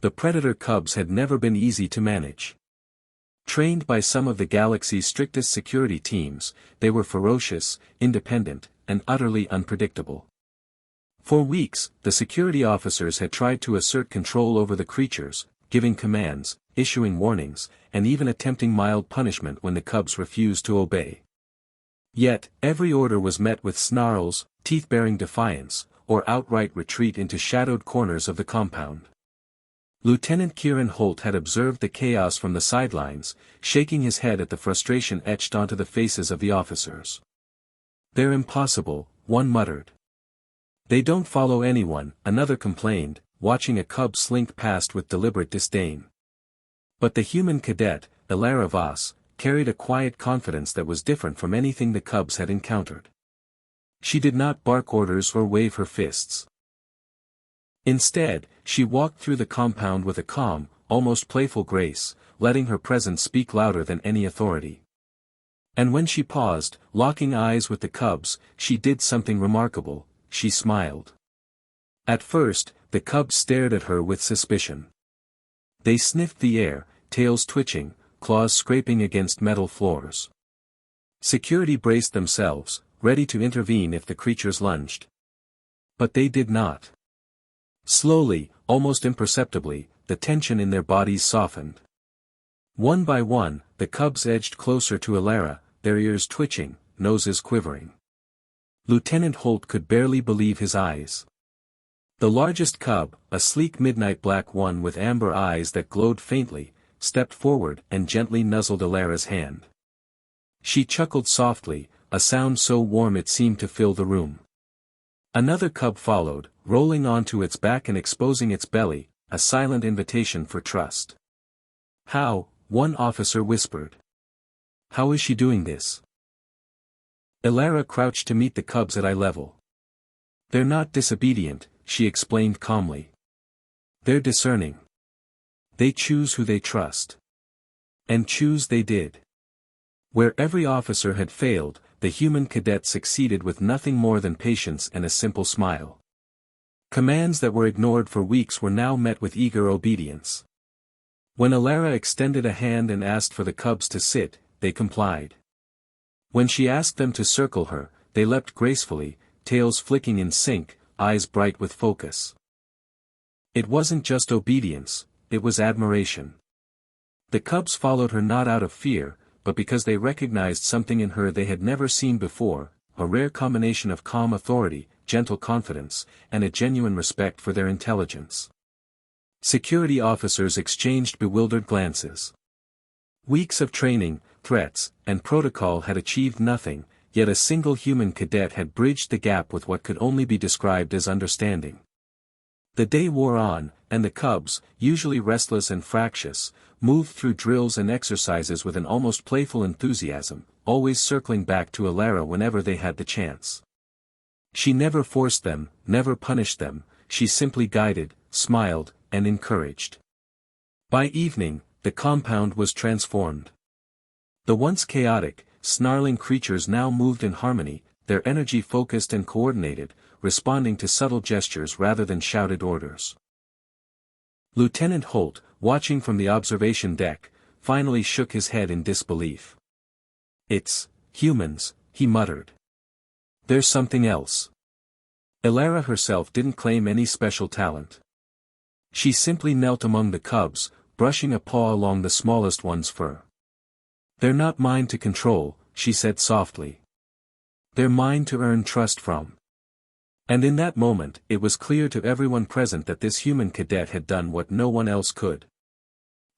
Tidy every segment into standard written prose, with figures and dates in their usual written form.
The predator cubs had never been easy to manage. Trained by some of the galaxy's strictest security teams, they were ferocious, independent, and utterly unpredictable. For weeks, the security officers had tried to assert control over the creatures, giving commands, issuing warnings, and even attempting mild punishment when the cubs refused to obey. Yet, every order was met with snarls, teeth-baring defiance, or outright retreat into shadowed corners of the compound. Lieutenant Kieran Holt had observed the chaos from the sidelines, shaking his head at the frustration etched onto the faces of the officers. "They're impossible," one muttered. "They don't follow anyone," another complained, watching a cub slink past with deliberate disdain. But the human cadet, Elara Voss, carried a quiet confidence that was different from anything the cubs had encountered. She did not bark orders or wave her fists. Instead, she walked through the compound with a calm, almost playful grace, letting her presence speak louder than any authority. And when she paused, locking eyes with the cubs, she did something remarkable: she smiled. At first, the cubs stared at her with suspicion. They sniffed the air, tails twitching, claws scraping against metal floors. Security braced themselves, ready to intervene if the creatures lunged. But they did not. Slowly, almost imperceptibly, the tension in their bodies softened. One by one, the cubs edged closer to Elara, their ears twitching, noses quivering. Lieutenant Holt could barely believe his eyes. The largest cub, a sleek midnight black one with amber eyes that glowed faintly, stepped forward and gently nuzzled Elara's hand. She chuckled softly, a sound so warm it seemed to fill the room. Another cub followed, rolling onto its back and exposing its belly, a silent invitation for trust. "How?" one officer whispered. "How is she doing this?" Elara crouched to meet the cubs at eye level. "They're not disobedient," she explained calmly. "They're discerning. They choose who they trust." And choose they did. Where every officer had failed, the human cadet succeeded with nothing more than patience and a simple smile. Commands that were ignored for weeks were now met with eager obedience. When Elara extended a hand and asked for the cubs to sit, they complied. When she asked them to circle her, they leapt gracefully, tails flicking in sync, eyes bright with focus. It wasn't just obedience, it was admiration. The cubs followed her not out of fear, but because they recognized something in her they had never seen before, a rare combination of calm authority, gentle confidence, and a genuine respect for their intelligence. Security officers exchanged bewildered glances. Weeks of training, threats, and protocol had achieved nothing, yet a single human cadet had bridged the gap with what could only be described as understanding. The day wore on, and the cubs, usually restless and fractious, moved through drills and exercises with an almost playful enthusiasm, always circling back to Elara whenever they had the chance. She never forced them, never punished them, she simply guided, smiled, and encouraged. By evening, the compound was transformed. The once chaotic, snarling creatures now moved in harmony, their energy focused and coordinated, responding to subtle gestures rather than shouted orders. Lieutenant Holt, watching from the observation deck, finally shook his head in disbelief. "It's humans," he muttered. "There's something else." Elara herself didn't claim any special talent. She simply knelt among the cubs, brushing a paw along the smallest one's fur. "They're not mine to control," she said softly. "They're mine to earn trust from." And in that moment, it was clear to everyone present that this human cadet had done what no one else could.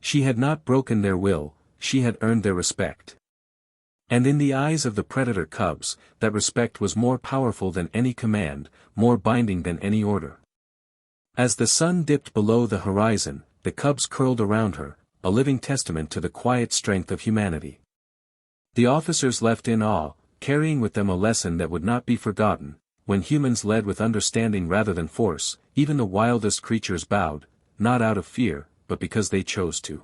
She had not broken their will, she had earned their respect. And in the eyes of the predator cubs, that respect was more powerful than any command, more binding than any order. As the sun dipped below the horizon, the cubs curled around her, a living testament to the quiet strength of humanity. The officers left in awe, carrying with them a lesson that would not be forgotten: when humans led with understanding rather than force, even the wildest creatures bowed, not out of fear, but because they chose to.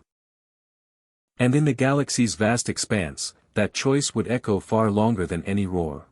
And in the galaxy's vast expanse, that choice would echo far longer than any roar.